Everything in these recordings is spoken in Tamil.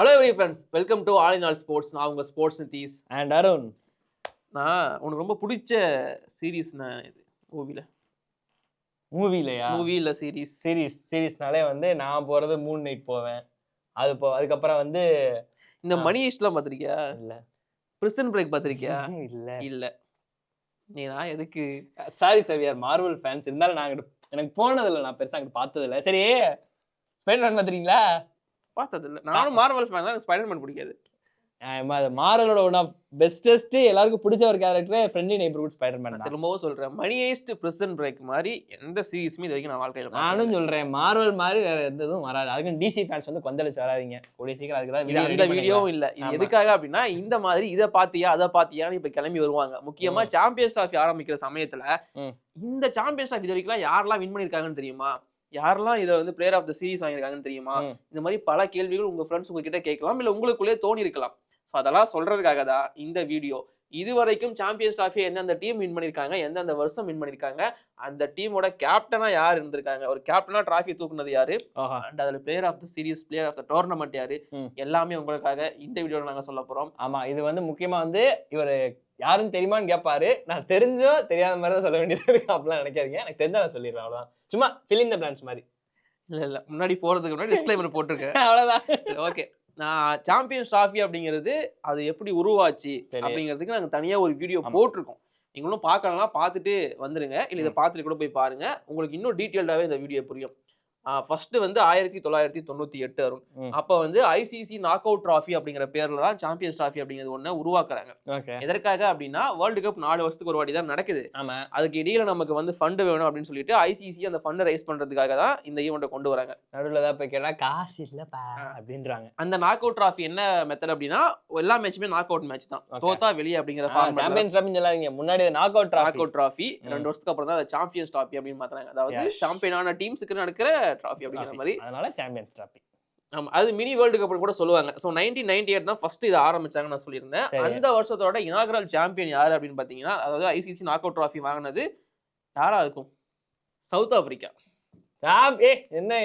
Hello every friends, welcome to all in all sports. நான் உங்க ஸ்போர்ட்ஸ் நிதீஷ் அண்ட் அருண். நான் உனக்கு ரொம்ப பிடிச்ச சீரீஸ்னா இது மூவிலையா? மூவி இல்ல சீரீஸ்னாலே வந்து நான் போறது மூன் நைட் போவேன். அதுக்கப்புறம் வந்து இந்த மணி ஹெய்ஸ்ட்லாம் பார்த்திருக்கியா? இல்ல. பிரிசன் பிரேக் பார்த்திருக்கியா? இல்ல இல்ல. நான் எதுக்கு? Sorry sir, we are Marvel fans. இருந்தாலும் நான் எனக்கு போனதில்லை, நான் பெருசா அங்கிட்டு பார்த்ததில்லை. சரி, ஸ்பைடர்மேன் பார்த்துறீங்களா? பார்த்ததில்ல. நானும் மார்வல் ஃபேன் தான், எனக்கு ஸ்பைடர்மேன் பிடிக்காது. மார்வலோட ஒன் ஆஃப் பெஸ்டஸ்ட் எல்லாருக்கும் பிடிச்ச ஒரு கேரக்டர் ஃப்ரெண்ட்லி நெய்பர்ஹுட் ஸ்பைடர்மேன் தான். திரும்பவும் சொல்றேன், மணி ஹெய்ஸ்ட், பிரிசன் பிரேக் மாதிரி எந்த சீரீஸுமே இது வரைக்கும் நான் வாழ்க்கையில நானும் சொல்றேன், மார்வல் மாதிரி வேற எந்த இதுவும் வராது. அதுக்கு டிசி ஃபேன்ஸ் வந்து கொந்தளிச்சு வராதீங்க. கூடிய சீக்கிரம் அதுக்கு தான் இந்த வீடியோவும் இல்ல. இது எதுக்காக அப்படின்னா, இந்த மாதிரி இதை பாத்தியா அதை பாத்தியான்னு இப்ப கிளம்பி வருவாங்க. முக்கியமா சாம்பியன்ஸ் டிராஃபி ஆரம்பிக்கிற சமயத்துல இந்த சாம்பியன்ஸ் டிராஃபி இது வரைக்கும் யாரெல்லாம் வின் பண்ணிருக்காங்கன்னு தெரியுமா? யாரெல்லாம் இதை வந்து பிளேயர் ஆஃப் த சீரிஸ் வாங்கியிருக்காங்கன்னு தெரியுமா? இந்த மாதிரி பல கேள்விகள் உங்க ஃப்ரெண்ட்ஸ் உங்ககிட்ட கேட்கலாம், இல்ல உங்களுக்குள்ளே தோணி இருக்கலாம். ஸோ அதெல்லாம் சொல்றதுக்காக தான் இந்த வீடியோ. இது வரைக்கும் சாம்பியன்ஸ் டிராஃபி எந்தெந்த டீம் வின் பண்ணிருக்காங்க, எந்தெந்த வருஷம் வின் பண்ணிருக்காங்க, அந்த டீமோட கேப்டனா யார் இருந்திருக்காங்க, ஒரு கேப்டனா டிராஃபி தூக்குனது யாரு, அண்ட் அதுல player of the series, player of the tournament யாரு, எல்லாமே உங்களுக்காக இந்த வீடியோல நாங்க சொல்ல போறோம். ஆமா, இது வந்து முக்கியமா வந்து இவர் யாருன்னு தெரியுமான்னு கேட்பாரு. நான் தெரிஞ்சோ தெரியாத மாதிரி தான் சொல்ல வேண்டியது இருக்கு. அப்படிலாம் நினைக்காதீங்க, எனக்கு தெரிஞ்சா நான் சொல்லிடுறேன். அவ்வளவுதான். சும்மா ஃபில் இன் தி பிளாங்க்ஸ் மாதிரி. இல்ல முன்னாடி போறதுக்கு முன்னாடி டிஸ்க்ளைமர் போட்டிருக்கேன். அவ்வளவுதான். ஓகே. நான் சாம்பியன்ஸ் டிராஃபி அப்படிங்கிறது அது எப்படி உருவாச்சு அப்படிங்கிறதுக்கு நாங்க தனியா ஒரு வீடியோ போட்டிருக்கோம். நீங்களும் பார்க்கலன்னா பார்த்துட்டு வந்துருங்க, இல்ல இதை பார்த்துட்டு கூட போய் பாருங்க. உங்களுக்கு இன்னும் டீட்டெயில்டாவே இந்த வீடியோ புரியும். ஃபர்ஸ்ட் வந்து 1998 வரும். அப்ப வந்து ஐசிசி நாக் அவுட் டிராஃபி அப்படிங்கிற பேர்ல தான் சாம்பியன்ஸ் டிராஃபி அப்படிங்கிறது ஒண்ணு உருவாக்குறாங்க. எதற்காக அப்படின்னா, வேர்ல்டு கப் 4 வருஷத்துக்கு ஒரு வாட்டி தான் நடக்குது. அதுக்கு இடையில நமக்கு வந்து ஃபண்ட் வேணும் அப்படின்னு சொல்லிட்டு ஐசிசி அந்த ஃபண்ட் ரைஸ் பண்றதுக்காக தான் இந்த ஈவெண்ட்டை கொண்டு வராங்க. நடுவில் தான் போய் கேட்டா காசு இல்லப்பா அப்படின்றாங்க. அந்த நாக் அவுட் டிராஃபி என்ன மெத்தட் அப்படின்னா, எல்லா மேட்சுமே நாக் அவுட் மேட்ச் தான். தோத்தா வெளியே அப்படிங்கிற ஃபார்மேட். சாம்பியன்ஸ் டிராஃபி சொல்லாதீங்க, முன்னாடி நாக் அவுட் டிராஃபி 2 வருஷத்துக்கு அப்புறம் தான் சாம்பியன்ஸ் டிராஃபி அப்படின்னு மாத்துறாங்க. அதாவது சாம்பியனான டீம்ஸ்க்கு நடக்கிற டிராஃபி அப்படிங்கிற மாதிரி. அதனால சாம்பியன்ஸ் டிராஃபி. ஆமா, அது மினி வேர்ல்டு கப் கூட சொல்லுவாங்க. சோ 1998 தான் ஃபர்ஸ்ட் இத ஆரம்பிச்சாங்கன்னு நான் சொல்லியிருந்தேன். அந்த வருஷத்தோட இனாகுரல் சாம்பியன் யாரு அப்படின்னு பாத்தீங்கன்னா, அதாவது ஐசிசி நாக் அவுட் டிராஃபி வாங்குனது யாரா இருக்கும்? South Africa. என்ன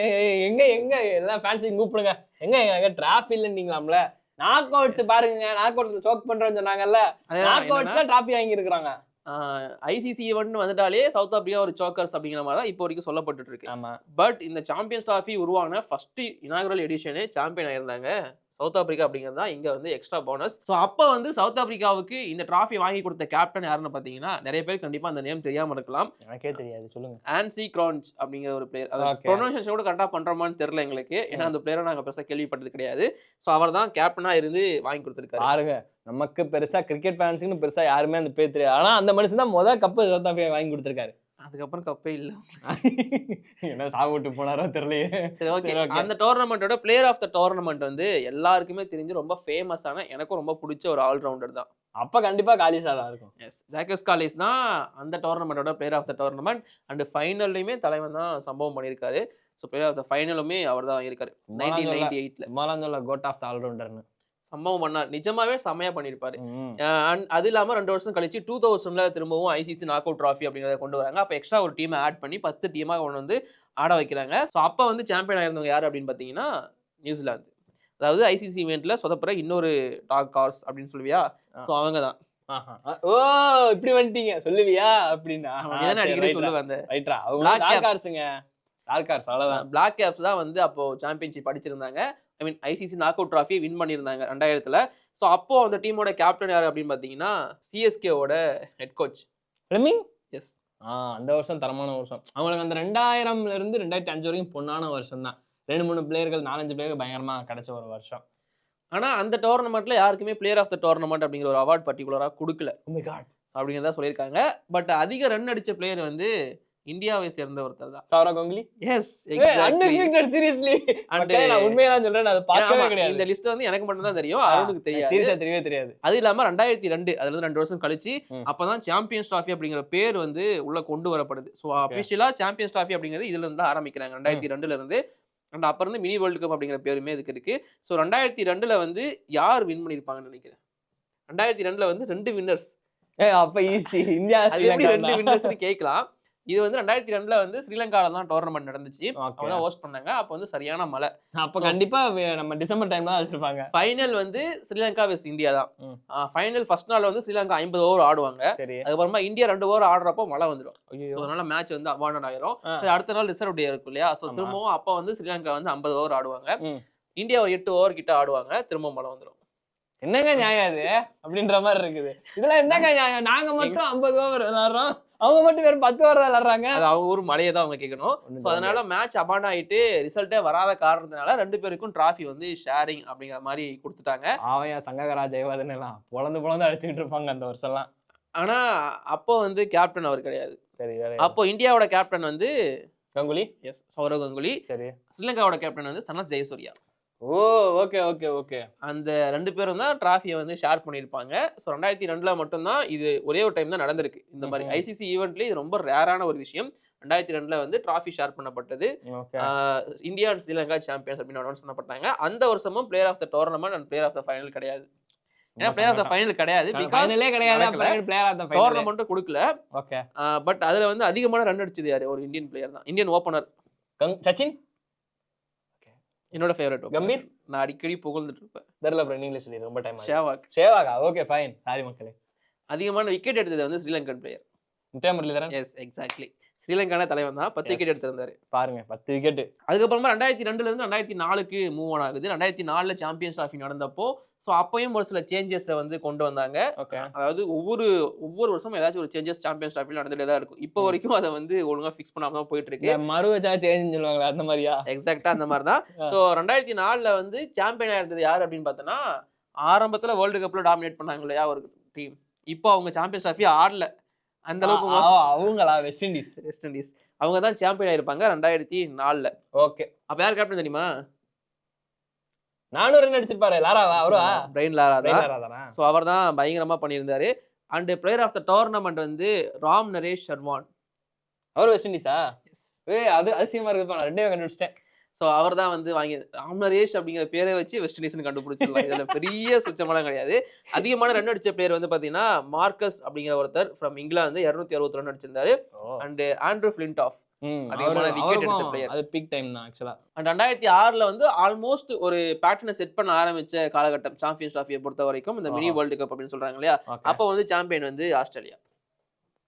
எங்க எங்க எல்லாம் ஃபேன்ஸையும் கூப்பிடுங்க. எங்க டிராஃபி இல்லைன்னீங்களாம்ல. நாக் அவுட்ஸ் பாருங்க, நாக் அவுட்ஸ்ல சோக் பண்றேன்னு சொன்னாங்கல்ல. நாக் அவுட்ஸ்ல டிராஃபி வாங்கி இருக்காங்க. ஐசிசி ஈவென்ட் வந்துட்டாலே சவுத் ஆப்பிரிக்கா ஒரு சோக்கர்ஸ் அப்படிங்கிற மாதிரி தான் இப்போ வரைக்கும் சொல்லப்பட்டு இருக்கு. பட் இந்த சாம்பியன்ஸ் டிராஃபி உருவான ஃபர்ஸ்ட் இனாகுரல் எடிஷனே சாம்பியன் ஆயிருந்தாங்க சவுத் ஆப்பிரிக்கா அப்படிங்கிறது தான் இங்க வந்து எக்ஸ்ட்ரா போனஸ். ஸோ அப்போ வந்து சவுத் ஆப்பிரிக்காவுக்கு இந்த டிராஃபி வாங்கி கொடுத்த கேப்டன் யாருன்னு பார்த்தீங்கன்னா, நிறைய பேர் கண்டிப்பா அந்த நேம் தெரியாம இருக்கலாம். எனக்கே தெரியாது, சொல்லுங்க. ஆன்சி கிரான்ச் அப்படிங்கிற ஒரு பிளேயர். ப்ரொனன்சியேஷன் கூட கரெக்டாக பண்றோமான்னு தெரியல எங்களுக்கு, ஏன்னா அந்த பிளேயரை நாங்கள் பெருசாக கேள்விப்பட்டது கிடையாது. ஸோ அவர் தான் கேப்டனா இருந்து வாங்கி கொடுத்துருக்காரு. பாருங்க, நமக்கு பெருசா கிரிக்கெட் ஃபேன்ஸுக்குன்னு பெருசா யாருமே அந்த பேர் தெரியாது. ஆனா அந்த மனுஷன் தான் முதல் கப்பு சவுத் ஆப்பிரிக்கா வாங்கி கொடுத்துருக்காரு. அதுக்கப்புறம் கப்பே இல்ல. என்ன சாப்பிட்டு போனாரோ தெரியலையே. சரி, ஓகே. அந்த டோர்னமெண்டோட பிளேயர் ஆஃப் த டோர்னமெண்ட் வந்து எல்லாருக்குமே தெரிஞ்சு ரொம்ப ஃபேமஸான, எனக்கும் ரொம்ப பிடிச்ச ஒரு ஆல்ரவுண்டர் தான். அப்ப கண்டிப்பா காலிஸா தான் இருக்கும். எஸ், ஜாக்கஸ் காலிஸ் தான் அந்த டோர்னமெண்டோட player of the tournament. And ஃபைனல்லையுமே தலைவன் தான் சம்பவம் பண்ணியிருக்காரு. ஸோ பிளேயர் ஆஃப் த ஃபைனலுமே அவர் தான் இருக்காரு 1998ல. மாலாந்தோல கோட் ஆஃப் த ஆல்ரவுண்டர்னு சம்பவம் பண்ணார். நிஜமாவே செம்மையா பண்ணிருப்பாரு. அது இல்லாம 2 வருஷம் கழிச்சு 2000ல திரும்பவும் ஐசிசி நாக் அவுட் டிராஃபி அப்படிங்கறத கொண்டு வராங்க. அப்ப எக்ஸ்ட்ரா ஒரு டீமை ஆட் பண்ணி 10 டீமா கொண்டு வந்து ஆட வைக்கிறாங்க. ஸோ அப்ப வந்து சாம்பியன் ஆயிருந்தவங்க யாரு அப்படின்னு பாத்தீங்கன்னா, நியூசிலாந்து. அதாவது ஐசிசி ஈவென்ட்ல சொதப்புற இன்னொரு டாக் ஹார்ஸ் அப்படின்னு சொல்லுவியா, ஸோ அவங்க தான். ஓ, இப்படி வந்துட்டீங்க சொல்லுவியா அப்படின்னா அடிக்கடி சொல்லுவேன். அந்த ரைட்டா அவங்க டாக் ஹார்ஸ்ங்க, டாக் ஹார்ஸ் அவ்வளவுதான். பிளாக் கேப்ஸ் தான் வந்து அப்போ சாம்பியன்ஷிப் அடிச்சிருந்தாங்க. I mean ICC knock out trophy win பண்ணியிருந்தாங்க 2000ல. ஸோ அப்போ அந்த டீமோட கேப்டன் யாரு அப்படின்னு பாத்தீங்கன்னா, சிஎஸ்கேவோட ஹெட் கோச் ஃபிளெமிங். எஸ், அந்த வருஷம் தரமான வருஷம். அவங்களுக்கு அந்த 2000ல இருந்து 2005 வரைக்கும் பொண்ணான வருஷம் தான். 2-3 பிளேயர்கள் 4-5 பிளேயர்கள் பயங்கரமா கிடைச்ச ஒரு வருஷம். ஆனா அந்த டோர்னமெண்ட்ல யாருக்குமே பிளேயர் ஆஃப் த டோர்னமெண்ட் அப்படிங்கிற ஒரு அவார்ட் பர்டிகுலரா கொடுக்கல. ஓ மை காட் அப்படிங்கிறதா சொல்லியிருக்காங்க. பட் அதிக ரன் அடிச்ச பிளேயர் வந்து இந்தியாவை சேர்ந்த ஒருத்தர் தான், Sourav Ganguly. Yes, unexpected seriously. நான் உண்மையா தான் சொல்றேன், அது பார்க்கவே கிடையாது. இந்த லிஸ்ட் வந்து எனக்கு மட்டும் தான் தெரியும், அருணுக்கு தெரியாது. சீரியஸா தெரியவே தெரியாது. அது இல்லாம 2002 அதுல இருந்து 2 வருஷம் கழிச்சு அப்பதான் சாம்பியன்ஸ் டிராஃபி அப்படிங்கிற பேர் வந்து உள்ள கொண்டு வரப்படுது. சோ அபிஷியலா சாம்பியன்ஸ் டிராஃபி அப்படிங்கிறது இதுல இருந்து ஆரம்பிக்கிறாங்க 2002ல இருந்து. அண்ட் அப்ப இருந்து மினி வேர்ல்டு கப் அப்படிங்கிற பேருமே இதுக்கு இருக்கு. சோ 2002ல வந்து யார் வின் பண்ணிருப்பாங்கன்னு நினைக்கிறேன்? 2002ல வந்து 2 வின்னர்ஸ். அப்ப ஈஸி. இந்தியா 2 வின்னர்ஸ் கேட்கலாம். இது வந்து 2002 வந்து ஸ்ரீலங்கால தான் டோர்னமெண்ட் நடந்துச்சு. அவங்க தான் ஹோஸ்ட் பண்ணாங்க. அப்ப வந்து சரியான மழை. அப்ப கண்டிப்பா நம்ம டிசம்பர் டைம் தான் வச்சிருப்பாங்க. ஃபைனல் வந்து ஸ்ரீலங்கா வெஸ் இந்தியா தான். ஃபைனல் ஃபர்ஸ்ட் நாள் வந்து ஸ்ரீலங்கா 50 ஓவர் ஆடுவாங்க. அதுக்கப்புறமா இந்தியா 2 ஓவர் ஆடுறப்போ மழை வந்துடும். சோ அதனால மேட்ச் வந்து அபாண்டன் ஆயிரும். அடுத்த நாள் ரிசர்வ் டே இருக்கும் இல்லையா? சோ திரும்பவும் அப்ப வந்து ஸ்ரீலங்கா வந்து 50 ஓவர் ஆடுவாங்க. இந்தியா ஒரு 8 ஓவர் கிட்ட ஆடுவாங்க. திரும்பவும் மழை வந்துடும். என்னங்க நியாயம் அது அப்படின்ற மாதிரி இருக்குது. இதெல்லாம் என்னங்க நியாயம்? நாங்க மட்டும் 50 ஓவர் விளையாடுறோம், அவங்க மட்டும் வெறும் 10 ஓவர் தான் விளையாடுறாங்க. அது அவங்க ஊர் மழையை தான் அவங்க கேட்கணும். ஸோ அதனால மேட்ச் அபாண்ட் ஆயிட்டு ரிசல்ட்டே வராத காரணத்தினால 2 பேருக்கும் டிராஃபி வந்து ஷேரிங் அப்படிங்கிற மாதிரி கொடுத்துட்டாங்க. அவன் சங்ககரா ஜெயவர்தன் எல்லாம் பொழந்து அடிச்சுக்கிட்டு இருப்பாங்க அந்த வருஷம்லாம். ஆனா அப்போ வந்து கேப்டன் அவர் கிடையாது. அப்போ இந்தியாவோட கேப்டன் வந்து கங்குலி. எஸ், சௌரவ் கங்குலி. சரி. ஸ்ரீலங்காவோட கேப்டன் வந்து சனத் ஜெயசூர்யா. ஓ, ஓகே ஓகே ஓகே. அந்த 2 பேரும் தான் டிராஃபியை வந்து ஷேர் பண்ணியிருப்பாங்க. ஸோ 2002 மட்டும்தான் இது ஒரே ஒரு டைம் தான் நடந்திருக்கு. இந்த மாதிரி ஐசிசி ஈவெண்ட்லேயே இது ரொம்ப ரேரான ஒரு விஷயம். 2002 வந்து டிராஃபி ஷேர் பண்ணப்பட்டது. இந்தியா அண்ட் ஸ்ரீலங்கா சாம்பியன்ஸ் அப்படின்னு அனௌன்ஸ் பண்ணப்பட்டாங்க. அந்த வருஷமும் player of the tournament and player of the final கிடையாது. ஏன்னா பிளேயர் ஆஃப் த ஃபைனல் கிடையாது. ஃபைனலே கிடையாது. Player of the final tournament கொடுக்கல. ஓகே. பட் அதுல வந்து அதிகமான ரன் அடிச்சது யாரு? ஒரு இந்தியன் பிளேயர் தான். Indian opener Sachin. என்னோட ஃபேவரட். கம்பீர். நான் அடிக்கடி புகழ்ந்துட்டு இருப்பேன். தெரியல ப்ரோ, நீங்களே சொல்லி ரொம்ப time. Sehwag. Okay fine. Sorry மக்களே. அதிகமான விக்கெட் எடுத்தது வந்து Sri Lankan player Muttiah Muralitharan. Yes, exactly. ஸ்ரீலங்கான தலைவன் தான். 10 விக்கெட் எடுத்திருந்தாரு பாருங்க. 10 விக்கெட். அதுக்கப்புறமா 2002 இருந்து 2004க்கு மூவ் ஆன் ஆகுது. 2004ல சாம்பியன்ஸ் டிராஃபி நடந்தப்போ ஸோ அப்பயும் ஒரு சில சேஞ்சஸ் வந்து கொண்டு வந்தாங்க. அதாவது ஒவ்வொரு வருஷமும் ஏதாச்சும் ஒரு சேஞ்சஸ் சாம்பியன்ஸ் டிராஃபில நடந்துட்டே தான் இருக்கும். இப்போ வரைக்கும் அதை வந்து ஒழுங்கா ஃபிக்ஸ் பண்ணாம தான் போயிட்டு இருக்கு. மறுவச்சா சேஞ்ச் சொல்லுவாங்க அந்த மாதிரியா? எக்ஸாக்டா அந்த மாதிரி தான். ஸோ 2004ல வந்து சாம்பியனா இருந்தது யாரு அப்படின்னு பார்த்தோன்னா, ஆரம்பத்துல வேர்ல்டு கப்ல டாமினேட் பண்ணாங்க இல்லையா ஒரு டீம். இப்போ அவங்க சாம்பியன்ஸ் டிராஃபி ஆடல. அந்த அளவுக்கு அவங்களா வெஸ்ட் இண்டீஸ் அவங்க தான் சாம்பியன் ஆயிருப்பாங்க 2004ல. ஓகே. அப்ப யார் கேப்டன் தெரியுமா? 400 ரன் அடிச்சிருப்பாரு. லாராவா? அவரா? பிரைன் லாரா தான். சோ அவர் தான் பயங்கரமா பண்ணியிருந்தாரு. And player of the tournament வந்து ராம் நரேஷ் சர்வான். அவர் வெஸ்ட் இண்டீஸா? அது அதிசயமா இருக்குப்பா. நான் 2 கண்டுபிடிச்சிட்டேன். ஸோ அவர் தான் வந்து வாங்கி ராம் நரேஷ் அப்படிங்கிற பேரை வச்சு வெஸ்ட் இண்டீஸ்னு கண்டுபிடிச்சிடலாம். இதுல பெரிய சுச்சமெல்லாம் கிடையாது. அதிகமான ரன் அடிச்ச பிளேயர் வந்து பாத்தீங்கன்னா மார்க்கஸ் அப்படிங்கிற ஒருத்தர் ஃப்ரம் இங்கிலாந்து 260 ரன் அடிச்சிருந்தாரு. அண்ட் ஆண்ட்ரூ ஃபிளின்டாஃப் அதிகமான விக்கெட் எடுத்த பிளேயர். அது பீக் டைம் தான் ஆக்சுவலா. அண்ட் 2006ல வந்து ஆல்மோஸ்ட் ஒரு பேட்டர்னை செட் பண்ண ஆரம்பிச்ச காலகட்டம் சாம்பியன்ஸ் டிராஃபியை பொறுத்த வரைக்கும். இந்த மினி வேர்ல்டு கப் அப்படின்னு சொல்றாங்க இல்லையா? அப்ப வந்து சாம்பியன் வந்து ஆஸ்திரேலியா.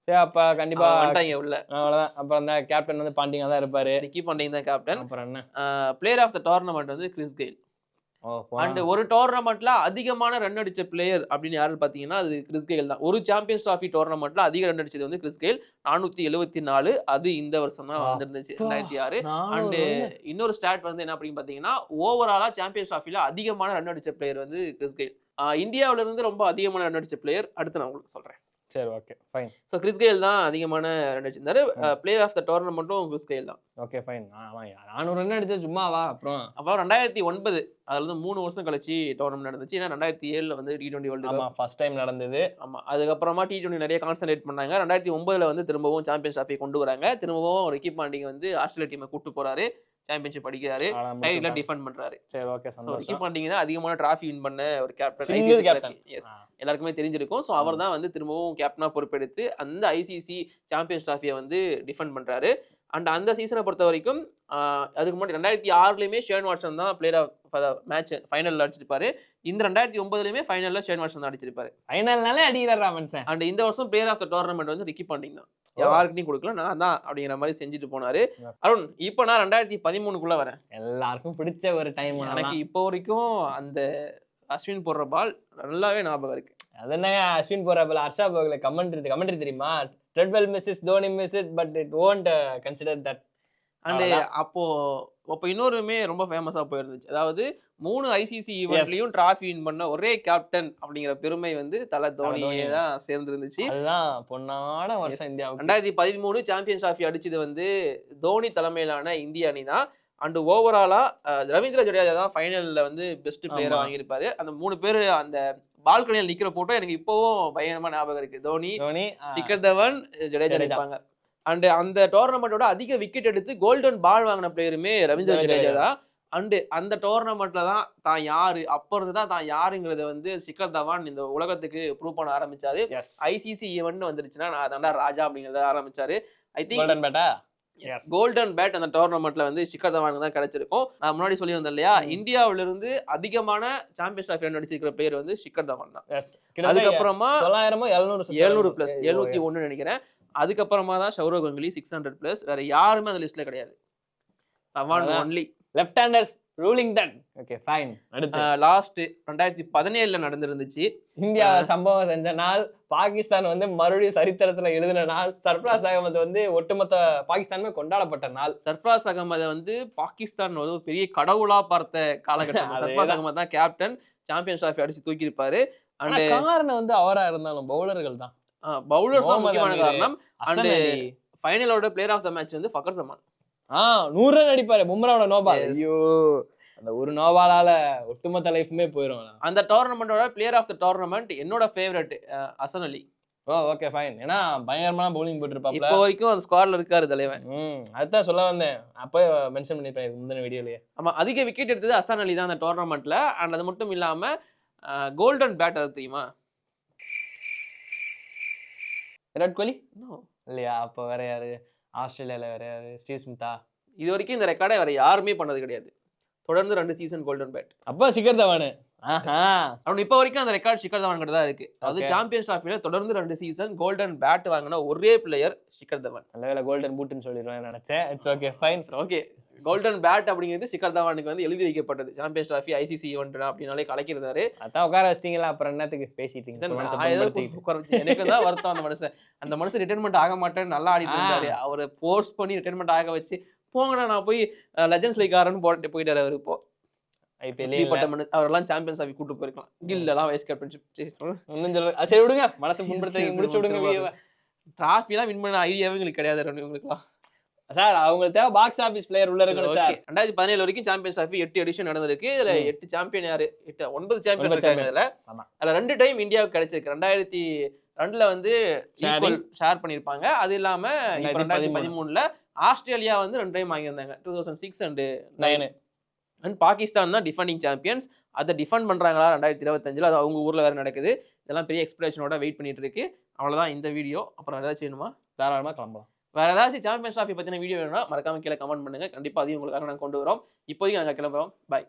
அப்ப கண்டிப்பா வந்துட்டாங்க உள்ள. அவ்வளவுதான். அப்புறம் அந்த கேப்டன் வந்து பாண்டிங்கா தான் இருப்பாரு. ரிக்கி பாண்டிங் தான் கேப்டன். அப்புறம் என்ன பிளேயர் ஆஃப் த டோர்னமெண்ட் வந்து கிறிஸ் கெயில். அண்ட் ஒரு டோர்னமெண்ட்ல அதிகமான ரன் அடிச்ச பிளேயர் அப்படின்னு யாருன்னு பாத்தீங்கன்னா அது கிறிஸ் கெயில் தான். ஒரு சாம்பியன்ஸ் டிராஃபி டோர்னமெண்ட்ல அதிக ரன் அடிச்சது வந்து கிறிஸ் கெயில் 474. அது இந்த வருஷம் தான் வந்திருந்துச்சு 2006. அண்ட் இன்னொரு ஸ்டாட் வந்து என்ன அப்படின்னு பாத்தீங்கன்னா ஓவராலா சாம்பியன்ஸ் டிராஃபில அதிகமான ரன் அடிச்ச பிளேயர் வந்து கிறிஸ் கெயில். இந்தியாவில இருந்து ரொம்ப அதிகமான ரன் அடிச்ச பிளேயர் அடுத்து நான் உங்களுக்கு சொல்றேன். சரி, okay fine. So Chris Gayle தான் அதிகமான ரன் அடிச்சிருந்தாரு. பிளேயர் ஆஃப் த டோர்னமெண்ட்டும் கிறிஸ் கெயில் தான். Okay fine. 400 ரன் அடிச்சா சும்மாவா? அப்புறம் 2009 அதுல இருந்து 3 வருஷம் கழிச்சு டோர்னமெண்ட் நடந்துச்சு. ஏன்னா 2007ல வந்து T20 world cup first time நடந்தது. ஆமா. அதுக்கப்புறமா T20 நிறைய கான்சன்ட்ரேட் பண்ணாங்க. 2009ல வந்து திரும்பவும் சாம்பியன்ஸ் டிராஃபி கொண்டு வராங்க. திரும்பவும் ரிக்கி பாண்டிங் வந்து ஆஸ்திரேலியா டீமை கூட்டு போறாரு. சாம்பியன்ஷிப் அடிக்கிறாரு. டைட்டில டிஃபெண்ட் பண்றாரு. சரி, ஓகே சந்தோஷம். ரிக்கி பாண்டிங் தான் அதிகமான டிராஃபி வின் பண்ண ஒரு கேப்டன். ICC captain. எஸ், எல்லாருக்குமே தெரிஞ்சிருக்கும். ஸோ அவர் தான் வந்து திரும்பவும் கேப்டனா பொறுப்பெடுத்து அந்த ஐசிசி சாம்பியன்ஸ் டிராஃபியை வந்து டிஃபெண்ட் பண்றாரு. அண்ட் அந்த சீசனை பொறுத்த வரைக்கும் அதுக்கு முன்னாடி 2006லயுமே ஷேன் வாட்சன் தான் பிளேயர் ஆஃப் மேட்ச் ஃபைனல்ல அடிச்சிருப்பாரு. இந்த 2009லயுமே ஃபைனல்ல ஷேன் வாட்சன் தான் அடிச்சிருப்பாரு. ஃபைனல்னாலே அடிக்கிறாரா மனுஷன். அண்ட் இந்த வருஷம் பிளேயர் ஆஃப் த டோர்னமெண்ட் வந்து ரிக்கி பாண்டிங் தான். யாருக்கிட்டையும் கொடுக்கல, நான் தான் அப்படிங்கிற மாதிரி செஞ்சுட்டு போனாரு. அருண், இப்போ நான் 2013க்குள்ள வரேன். எல்லாருக்கும் பிடிச்ச ஒரு டைம். எனக்கு இப்போ வரைக்கும் அந்த அஸ்வின் போடுற பால் நல்லாவே ஞாபகம் இருக்கு. அது என்ன அஸ்வின் போடுற பால்? ஹர்ஷா போகல கமெண்ட்ரி தெரியுமா? Tredwell misses Dhoni misses but it won't consider that. And அப்போ இன்னொருமே ரொம்ப ஃபேமஸா போயிருந்துச்சு. அதாவது 3 ஐசிசி ஈவென்ட்லயும் டிராஃபி வின் பண்ண ஒரே கேப்டன் அப்படிங்கிற பெருமை வந்து தல தோனியே தான் சேர்ந்துருந்துச்சு. அதுதான் பொன்னான வருஷம் இந்தியாவுக்கு. 2013 சாம்பியன்ஸ் டிராஃபி அடிச்சது வந்து தோனி தலைமையிலான இந்திய அணி தான். அண்ட் ஓவராலா ரவீந்திர ஜடேஜா தான் ஃபைனல்ல வந்து பெஸ்ட் பிளேயரா வாங்கியிருப்பாரு. அந்த 3 பேர் அந்த பால்கனியில் நிக்கிற போட்டோ எனக்கு இப்பவும் பயங்கரமா ஞாபகம் இருக்கு. தோனி, சிக்கர் தவன், ஜடேஜா நிற்பாங்க. அண்ட் அந்த டோர்னமெண்டோட அதிக விக்கெட் எடுத்து கோல்டன் பால் வாங்கின பிளேயருமே ரவீந்திர ஜடேஜா தான். அண்ட் அந்த டோர்னமெண்ட்ல தான் யாரு அப்ப இருந்து தான் யாருங்கிறத வந்து சிக்கர் தவான் இந்த உலகத்துக்கு ப்ரூவ் பண்ண ஆரம்பிச்சாரு. ஐசிசி ஈவென்ட் வந்துருச்சுன்னா நான் அதாண்டா ராஜா அப்படிங்கறத ஆரம்பிச்சாரு. ஐ திங்க் கோல்டன் பேட்டா கோல்டன் பேட் அந்த டோர்னமெண்ட்ல வந்து ஷிகர் தவானுக்கு தான் கிடைச்சிருக்கும். நான் முன்னாடி சொல்லியிருந்தேன் இல்லையா, இந்தியாவில இருந்து அதிகமான சாம்பியன்ஸ் ட்ராஃபி அடிச்சிருக்கிற பிளேயர் வந்து ஷிகர் தவான் தான். அதுக்கப்புறமா 700 பிளஸ் 701 நினைக்கிறேன். அதுக்கப்புறமா தான் சௌரவ் கங்குலி 600 பிளஸ். வேற யாருமே அந்த லிஸ்ட்ல கிடையாது. Dhawan only. Left handers ruling that. Okay fine. அடுத்து லாஸ்ட் 2017ல நடந்துருந்துச்சு. இந்தியா சம்பவம் செஞ்ச நாள், பாகிஸ்தான் வந்து மறுபடியும் சரித்திரத்துல எழுதின நாள், சர்ஃப்ராஸ் அகமது வந்து ஒட்டுமொத்த பாகிஸ்தானுமே கொண்டாடப்பட்ட நாள். சர்ஃப்ராஸ் அகமது வந்து பாகிஸ்தான் ஒரு பெரிய கடவுளா பார்த்த காலகட்டம். சர்ஃப்ராஸ் அகமது தான் கேப்டன், சாம்பியன்ஸ் ட்ராஃபி அடிச்சு தூக்கி இருப்பாரு. அண்ட் காரணம் வந்து அவரா இருந்தாலும் பவுலர்கள் தான். பவுலர்ஸ் தான் முக்கியமான காரணம். அண்ட் ஃபைனலோட பிளேயர் ஆஃப் தி மேட்ச் வந்து ஃபக்கர் ஜமான். 100 ரன் அடிப்பாரு பும்ராவோட நோபால். ஐயோ, அந்த ஒரு நோபாலால ஒட்டுமொத்த லைஃப்மே போயிடும். அந்த டோர்னமெண்டோட பிளேயர் ஆஃப் தி டோர்னமெண்ட் என்னோட favourite Hasan Ali. Okay fine. ஏன்னா பயங்கரமான பவுலிங் போட்டுருப்பாப்ல. இப்போ வரைக்கும் அந்த ஸ்குவாட்ல இருக்காரு தலைவன். அதுதான் சொல்ல வந்தேன், அப்போ மென்ஷன் பண்ணிருப்பேன் முந்தின வீடியோலயே. ஆமா, அதிக விக்கெட் எடுத்தது ஹசன் அலி தான் அந்த டோர்னமெண்ட்ல. அண்ட் அது மட்டும் இல்லாம கோல்டன் பேட் அது தெரியுமா? விராட் கோலி இல்லையா? அப்போ வேற யாரு? ஆஸ்திரேலியால வேற யாரு? ஸ்டீவ் ஸ்மித்தா. இது வரைக்கும் இந்த ரெக்கார்டை வேற யாருமே பண்ணது கிடையாது. தொடர்ந்து 2 சீசன் கோல்டன் பேட். அப்பா ஷிகர் தவான். அவன் இப்ப வரைக்கும் அந்த ரெக்கார்ட் ஷிகர் தவான் கிட்ட தான் இருக்கு. அது சாம்பியன்ஸ் ட்ராஃபில தொடர்ந்து 2 சீசன் கோல்டன் பேட் வாங்கின ஒரே பிளேயர் ஷிகர் தவான். நல்லவேளை கோல்டன் பூட்னு சொல்லிடுவேன் நினைச்சேன். It's okay fine. Okay, golden bat அப்படிங்கிறது ஷிகர் தவானுக்கு வந்து எழுதி வைக்கப்பட்டது. சாம்பியன்ஸ் ட்ராஃபி ஐசிசி ஈவென்ட் அப்படினாலே கலக்கிருந்தாரு. அதான் உட்கார வச்சிட்டீங்களா, அப்புறம் என்னத்துக்கு பேசிட்டீங்க? எனக்கு தான் வருத்தம். அந்த மனுஷன் ரிட்டைர்மெண்ட் ஆக மாட்டேன்னு நல்லா ஆடிட்டு இருந்தாரு. அவரை ஃபோர்ஸ் பண்ணி ரிட்டைர்மெண்ட் ஆக வச்சு போங்கடா நான் போய் லெஜண்ட்ஸ் லீக் ஆறன்னு போட்டு போயிட்டாரு. அவர் இப்போ அவரெல்லாம் சாம்பியன்ஸ் ட்ராஃபி கூட்டு போயிருக்கலாம். கில் எல்லாம் வைஸ் கேப்டன்ஷிப் ஒன்னும் சொல்ல. சரி விடுங்க, மனசு புண்படுத்தி முடிச்சு விடுங்க வீடியோவை. டிராஃபி எல்லாம் வின் பண்ண ஐடியாவே உங்களுக்கு கிடையாது இவங்களுக்குலாம். சார் அவங்களுக்கு தேவை பாக்ஸ் ஆபீஸ் பிளேயர் உள்ள இருக்கணும் சார். 2017 வரைக்கும் சாம்பியன்ஸ் ட்ராஃபி 8 எடிஷன் நடந்திருக்கு. இதுல 8 சாம்பியன் யாரு? 9 சாம்பியன் இருக்காங்க. அதுல 2 டைம் இந்தியாவுக்கு கிடைச்சிருக்கு. 2002ல வந்து ஈக்குவல் ஷேர் பண்ணிருப்பாங்க. அது இல்லாம 2013ல ஆஸ்திரேலியா வந்து 2 டைம் வாங்கியிருந்தாங்க. 2006 and 9. அண்ட் பாகிஸ்தான் தான் டிஃபெண்டிங் சாம்பியன்ஸ். அதை டிஃபெண்ட் பண்றாங்களா 2025ல? அது அவங்க ஊர்ல வேற நடக்குது. இதெல்லாம் பெரிய எக்ஸ்பெக்டேஷனோட வெயிட் பண்ணிட்டு இருக்கு. அவ்வளவுதான் இந்த வீடியோ. அப்புறம் ஏதாச்சும் வேணுமா? தாராளமா கிளம்பலாம். வேற ஏதாச்சும் சாம்பியன்ஸ் ட்ராஃபி பத்தின வீடியோ வேணும்னா மறக்காம கீழே கமெண்ட் பண்ணுங்க. கண்டிப்பா அதையும் உங்களுக்காக நாங்கள் கொண்டு வரோம். இப்போதைக்கு நாங்கள் கிளம்புறோம். பாய்.